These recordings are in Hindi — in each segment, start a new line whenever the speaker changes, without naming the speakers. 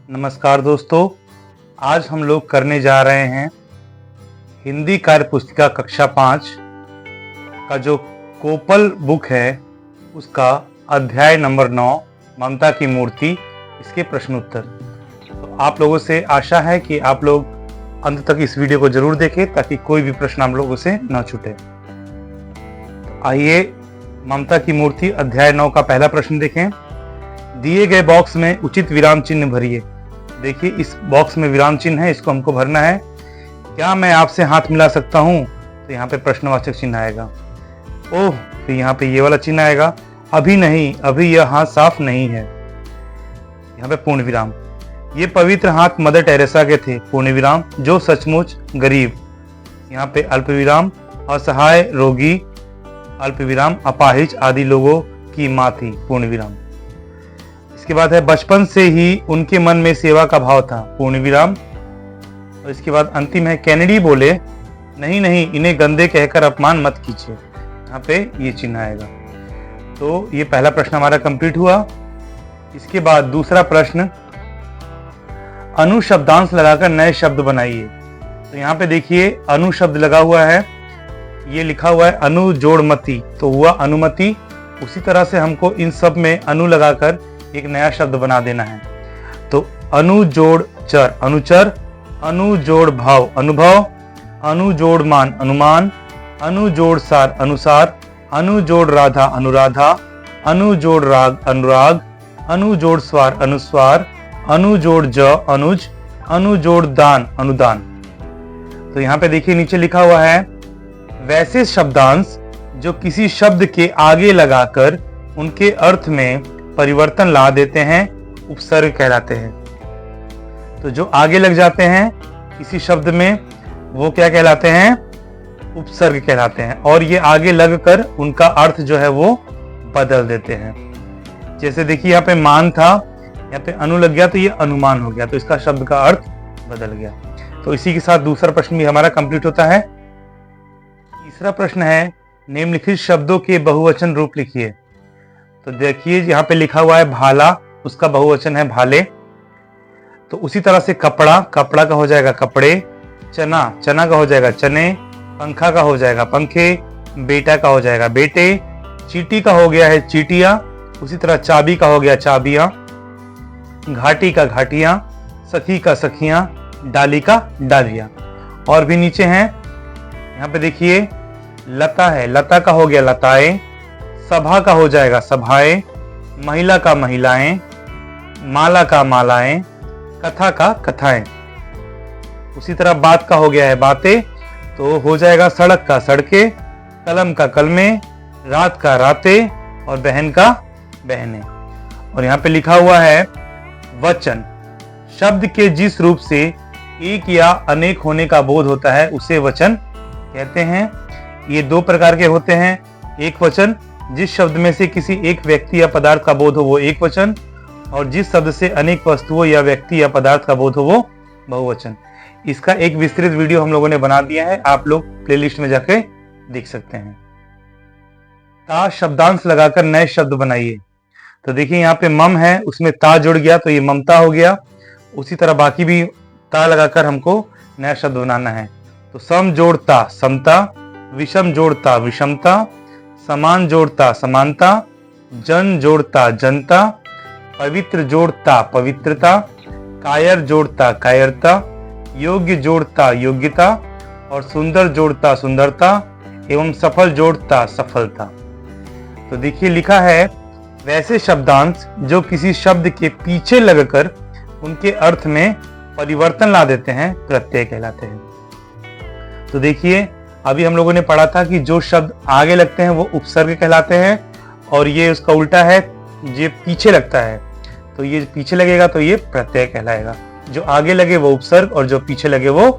नमस्कार दोस्तों, आज हम लोग करने जा रहे हैं हिंदी कार्य पुस्तिका कक्षा 5 का जो कोपल बुक है उसका अध्याय नंबर 9 ममता की मूर्ति, इसके प्रश्न उत्तर। तो आप लोगों से आशा है कि आप लोग अंत तक इस वीडियो को जरूर देखें ताकि कोई भी प्रश्न आप लोगों से न छूटे। आइए ममता की मूर्ति अध्याय 9 का पहला प्रश्न देखें। दिए गए बॉक्स में उचित विराम चिन्ह भरिए। देखिए इस बॉक्स में विराम चिन्ह है, इसको हमको भरना है। क्या मैं आपसे हाथ मिला सकता हूं? तो यहाँ पे प्रश्नवाचक चिन्ह आएगा। ओह, फिर यहाँ पे ये वाला चिन्ह आएगा। अभी नहीं, अभी यह हाथ साफ नहीं है। यहाँ पे पूर्ण विराम। ये पवित्र हाथ मदर टेरेसा के थे, पूर्ण विराम, जो सचमुच गरीब। यहाँ पे अल्प विराम, असहाय, रोगी, अल्प विराम, अपाहिज आदि लोगों की माँ थी, पूर्ण विराम। इसके बाद है बचपन से ही उनके मन में सेवा का भाव था, पूर्ण विराम। और इसके बाद अंतिम है कैनेडी बोले, नहीं नहीं, इन्हें गंदे कहकर अपमान मत कीजिए। यहाँ पे ये चिन्ह आएगा। तो ये पहला प्रश्न हमारा कंप्लीट हुआ। इसके बाद दूसरा प्रश्न, अनुशब्दांश लगाकर नए शब्द बनाइए। तो यहाँ पे देखिए अनु शब्द लगा हुआ है, ये लिखा हुआ है अनु जोड़मती, तो हुआ अनुमति। उसी तरह से हमको इन सब में अनु लगाकर एक नया शब्द बना देना है। तो अनु जोड़ चर अनुचर, अनु जोड़ भाव अनुभव, अनु जोड़ मान अनुमान, अनु जोड़ सार अनुसार, अनु जोड़ राधा अनुराधा, अनु जोड़ राग अनुराग, अनु जोड़ स्वार अनुस्वार, अनु जोड़ ज अनुज, अनु जोड़ दान अनुदान। तो यहाँ पे देखिए नीचे लिखा हुआ है वैसे शब्दांश जो किसी शब्द के आगे लगाकर उनके अर्थ में परिवर्तन ला देते हैं उपसर्ग कहलाते हैं। तो जो आगे लग जाते हैं किसी शब्द में वो क्या कहलाते हैं? उपसर्ग कहलाते हैं। और ये आगे लगकर उनका अर्थ जो है वो बदल देते हैं। जैसे देखिए यहाँ पे मान था, यहाँ पे अनु लग गया तो ये अनुमान हो गया, तो इसका शब्द का अर्थ बदल गया। तो इसी के साथ दूसरा प्रश्न भी हमारा कंप्लीट होता है। तीसरा प्रश्न है निम्नलिखित शब्दों के बहुवचन रूप लिखिए। तो देखिए यहाँ पे लिखा हुआ है भाला, उसका बहुवचन है भाले। तो उसी तरह से कपड़ा, कपड़ा का हो जाएगा कपड़े, चना, चना का हो जाएगा चने, पंखा का हो जाएगा पंखे, बेटा का हो जाएगा बेटे, चीटी का हो गया है चीटियां, उसी तरह चाबी का हो गया चाबियां, घाटी का घाटियां, सखी का सखियां, डाली का डालियां। और भी नीचे हैं, यहाँ पे देखिए लता है, लता का हो गया लताएं, सभा का हो जाएगा सभाएं, महिला का महिलाएं, माला का मालाएं, कथा का कथाएं। उसी तरह बात का हो गया है बातें, तो हो जाएगा सड़क का सड़कें, कलम का कलमें, रात का रातें और बहन का बहनें। और यहाँ पे लिखा हुआ है वचन, शब्द के जिस रूप से एक या अनेक होने का बोध होता है उसे वचन कहते हैं। ये दो प्रकार के होते हैं। एक वचन, जिस शब्द में से किसी एक व्यक्ति या पदार्थ का बोध हो वो एक वचन, और जिस शब्द से अनेक वस्तुओं या व्यक्ति या पदार्थ का बोध हो वो बहुवचन। इसका एक विस्तृत वीडियो हम लोगों ने बना दिया है, आप लोग प्लेलिस्ट में जाके देख सकते हैं। ता शब्दांश लगाकर नए शब्द बनाइए। तो देखिए यहाँ पे मम है, उसमें ता जुड़ गया तो ये ममता हो गया। उसी तरह बाकी भी ता लगाकर हमको नया शब्द बनाना है। तो सम जोड़ता समता, विषम जोड़ता विषमता, समान जोड़ता समानता, जन जोड़ता जनता, पवित्र जोड़ता पवित्रता, कायर जोड़ता कायरता, योग्य जोड़ता योग्यता, और सुंदर जोड़ता सुंदरता, एवं सफल जोड़ता सफलता। तो देखिए लिखा है वैसे शब्दांश जो किसी शब्द के पीछे लगकर उनके अर्थ में परिवर्तन ला देते हैं प्रत्यय कहलाते हैं। तो देखिए अभी हम लोगों ने पढ़ा था कि जो शब्द आगे लगते हैं वो उपसर्ग कहलाते हैं, और ये उसका उल्टा है, ये पीछे लगता है तो ये पीछे लगेगा तो ये प्रत्यय कहलाएगा। जो आगे लगे वो उपसर्ग और जो पीछे लगे वो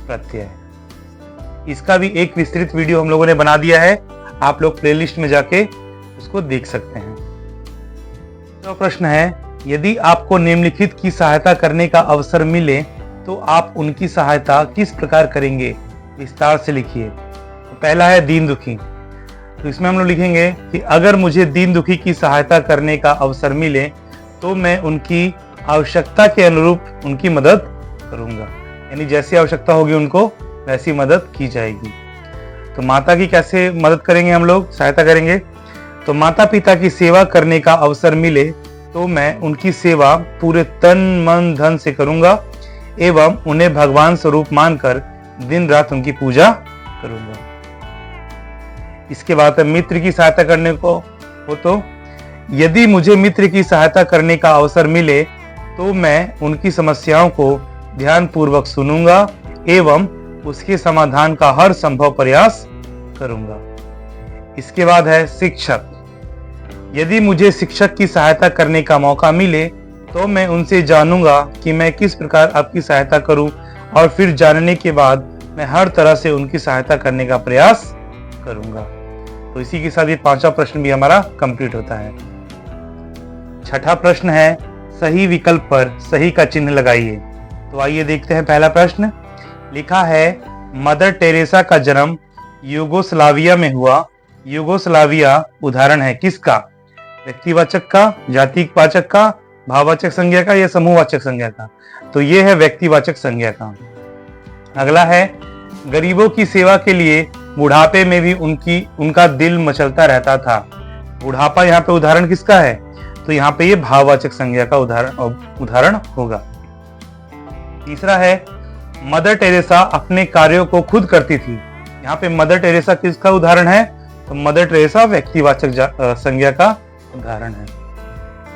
प्रत्यय है। इसका भी एक विस्तृत वीडियो हम लोगों ने बना दिया है, आप लोग प्लेलिस्ट में जाके उसको देख सकते हैं। तो प्रश्न है यदि आपको निम्नलिखित की सहायता करने का अवसर मिले तो आप उनकी सहायता किस प्रकार करेंगे? विस्तार से लिखिए। तो पहला है दीन दुखी। तो इसमें हम लोग लिखेंगे कि अगर मुझे दीन दुखी की सहायता करने का अवसर मिले तो मैं उनकी आवश्यकता के अनुरूप उनकी मदद करूंगा। यानी जैसी आवश्यकता होगी उनको वैसी मदद की जाएगी। तो माता की कैसे मदद करेंगे हम लोग, सहायता करेंगे? तो माता पिता की सेवा करने का अवसर मिले तो मैं उनकी सेवा पूरे तन मन धन से करूंगा एवं उन्हें भगवान स्वरूप मानकर दिन रात उनकी पूजा करूंगा। इसके बाद मित्र की सहायता करने को हो तो यदि मुझे मित्र की सहायता करने का अवसर मिले तो मैं उनकी समस्याओं को ध्यान पूर्वक सुनूंगा एवं उसके समाधान का हर संभव प्रयास करूंगा। इसके बाद है शिक्षक। यदि मुझे शिक्षक की सहायता करने का मौका मिले तो मैं उनसे जानूंगा कि मैं किस प्रकार आपकी सहायता करूं और फिर जानने के बाद मैं हर तरह से उनकी सहायता करने का प्रयास करूंगा। तो इसी के साथ ये 5वां प्रश्न भी हमारा कंप्लीट होता है। 6ठा प्रश्न है सही विकल्प पर सही का चिन्ह लगाइए। तो आइए देखते हैं पहला प्रश्न। लिखा है मदर टेरेसा का जन्म यूगोस्लाविया में हुआ। यूगोस्लाविया उदाहरण है किसका? व्यक्तिवाचक का, जातिवाचक का, भाववाचक संज्ञा का या समूहवाचक संज्ञा का? तो ये है व्यक्तिवाचक संज्ञा का। अगला है गरीबों की सेवा के लिए बुढ़ापे में भी उनका दिल मचलता रहता था। बुढ़ापा यहाँ पे उदाहरण किसका है? तो यहाँ पे ये भाववाचक संज्ञा का उदाहरण होगा। तीसरा है मदर टेरेसा अपने कार्यों को खुद करती थी। यहाँ पे मदर टेरेसा किसका उदाहरण है? तो मदर टेरेसा व्यक्तिवाचक संज्ञा का उदाहरण है।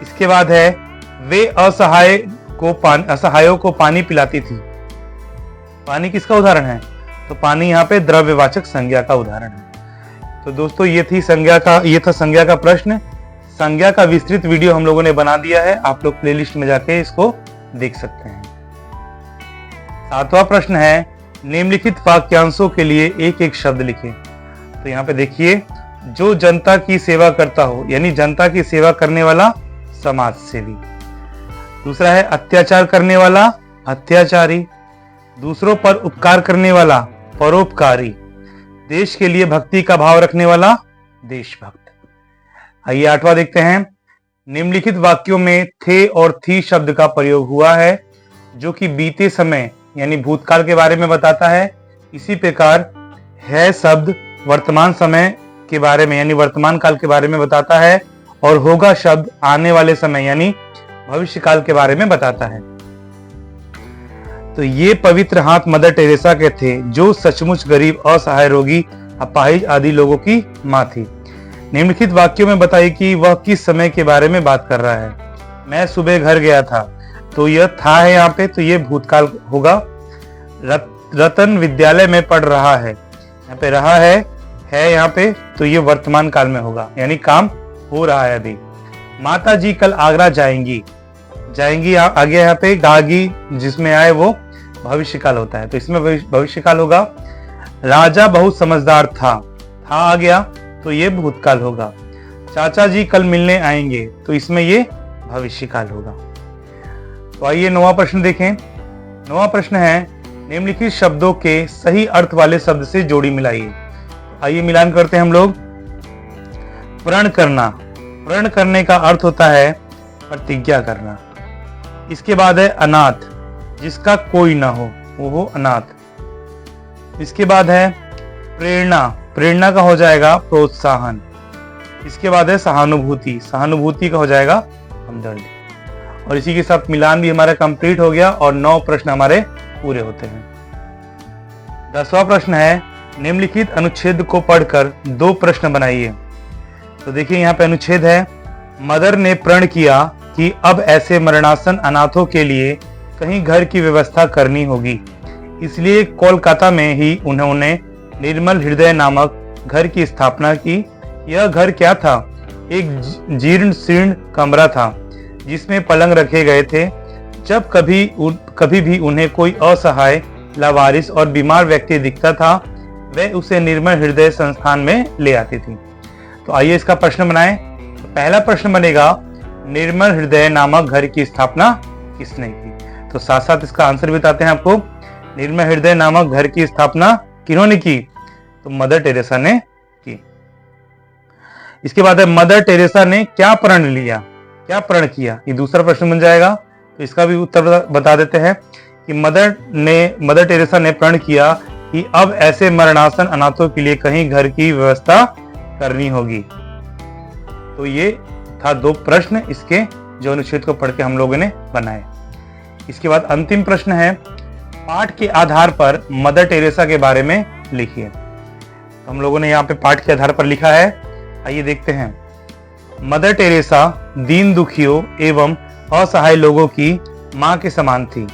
इसके बाद है वे असहायों को पानी पिलाती थी। पानी किसका उदाहरण है? तो पानी यहाँ पे द्रव्यवाचक संज्ञा का उदाहरण है। तो दोस्तों ये था संज्ञा का प्रश्न। संज्ञा का विस्तृत वीडियो हम लोगों ने बना दिया है, आप लोग प्लेलिस्ट में जाके इसको देख सकते हैं। 7वां प्रश्न है निम्नलिखित वाक्यांशों के लिए एक एक शब्द लिखें। तो यहाँ पे देखिए जो जनता की सेवा करता हो, यानी जनता की सेवा करने वाला समाज सेवी। दूसरा है अत्याचार करने वाला अत्याचारी। दूसरों पर उपकार करने वाला परोपकारी। देश के लिए भक्ति का भाव रखने वाला देशभक्त। आइए 8वां देखते हैं। निम्नलिखित वाक्यों में थे और थी शब्द का प्रयोग हुआ है जो कि बीते समय यानी भूतकाल के बारे में बताता है। इसी प्रकार है शब्द वर्तमान समय के बारे में यानी वर्तमान काल के बारे में बताता है और होगा शब्द आने वाले समय यानी भविष्य काल के बारे में बताता है। तो ये पवित्र हाथ मदर टेरेसा के थे जो सचमुच गरीब, असहाय, रोगी, अपाहिज आदि लोगों की मां थी। निम्नलिखित वाक्यों में बताइए कि वह किस समय के बारे में बात कर रहा है। मैं सुबह घर गया था, तो यह था है यहाँ पे, तो ये भूतकाल होगा। रतन विद्यालय में पढ़ रहा है, यहाँ पे रहा है यहाँ पे, तो ये वर्तमान काल में होगा यानी काम हो रहा है अभी। माता जी कल आगरा जाएंगी आगे यहाँ पे गागी जिसमें आए वो भविष्य काल होता है, तो इसमें भविष्य काल होगा। राजा बहुत समझदार था आ गया, तो ये भूतकाल होगा। चाचा जी कल मिलने आएंगे, तो इसमें ये भविष्य काल होगा। तो आइए 9वां प्रश्न देखें। 9वां प्रश्न है निम्नलिखित शब्दों के सही अर्थ वाले शब्द से जोड़ी मिलाइए। आइए मिलान करते हैं हम लोग। प्रण करना, प्रण करने का अर्थ होता है प्रतिज्ञा करना। इसके बाद है अनाथ, जिसका कोई ना हो वो हो अनाथ। इसके बाद है प्रेरणा, प्रेरणा का हो जाएगा प्रोत्साहन। इसके बाद है सहानुभूति, सहानुभूति का हो जाएगा हमदर्द। और इसी के साथ मिलान भी हमारा कंप्लीट हो गया और 9 प्रश्न हमारे पूरे होते हैं। 10वां प्रश्न है निम्नलिखित अनुच्छेद को पढ़कर 2 प्रश्न बनाइए। तो देखिए यहाँ पे अनुच्छेद है मदर ने प्रण किया कि अब ऐसे मरणासन अनाथों के लिए कहीं घर की व्यवस्था करनी होगी, इसलिए कोलकाता में ही उन्होंने निर्मल हृदय नामक घर की स्थापना की। यह घर क्या था? एक जीर्ण शीर्ण कमरा था जिसमें पलंग रखे गए थे। जब कभी भी उन्हें कोई असहाय, लावारिस और बीमार व्यक्ति दिखता था वह उसे निर्मल हृदय संस्थान में ले आती थी। तो आइए इसका प्रश्न बनाएं। तो पहला प्रश्न बनेगा निर्मल हृदय नामक घर की स्थापना किसने की? तो साथ साथ इसका आंसर बताते हैं आपको। निर्मल हृदय नामक घर की स्थापना किन्होंने की? तो मदर टेरेसा ने की। इसके बाद है मदर टेरेसा ने क्या प्रण लिया, क्या प्रण किया? ये दूसरा प्रश्न बन जाएगा। तो इसका भी उत्तर बता देते हैं कि मदर टेरेसा ने प्रण किया कि अब ऐसे मरणासन अनाथों के लिए कहीं घर की व्यवस्था करनी होगी। तो ये था 2 प्रश्न इसके जो अनुच्छेद को पढ़ के हम लोगों ने बनाए। इसके बाद अंतिम प्रश्न है, पाठ के आधार पर मदर टेरेसा के बारे में लिखिए। तो हम लोगों ने यहाँ पे पाठ के आधार पर लिखा है, आइए देखते हैं। मदर टेरेसा दीन दुखियों एवं असहाय लोगों की मां के समान थी।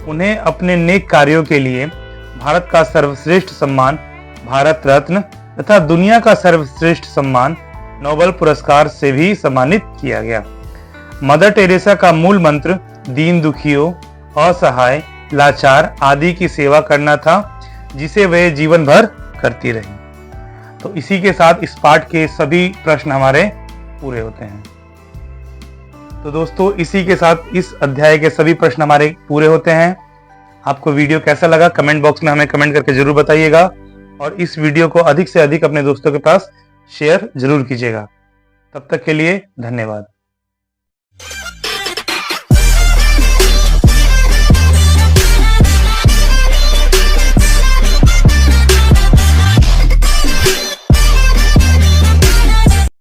उन्हें अपने नेक कार्यों के लिए भारत का सर्वश्रेष्ठ सम्मान भारत रत्न तथा दुनिया का सर्वश्रेष्ठ सम्मान नोबेल पुरस्कार से भी सम्मानित किया गया। मदर टेरेसा का मूल मंत्र दीन दुखियों, असहाय, लाचार आदि की सेवा करना था, जिसे वे जीवन भर करती रही। तो इसी के साथ इस पाठ के सभी प्रश्न हमारे पूरे होते हैं। तो दोस्तों, इसी के साथ इस अध्याय के सभी प्रश्न हमारे पूरे होते हैं। आपको वीडियो कैसा लगा कमेंट बॉक्स में हमें कमेंट करके जरूर बताइएगा और इस वीडियो को अधिक से अधिक अपने दोस्तों के पास शेयर जरूर कीजिएगा। तब तक के लिए धन्यवाद।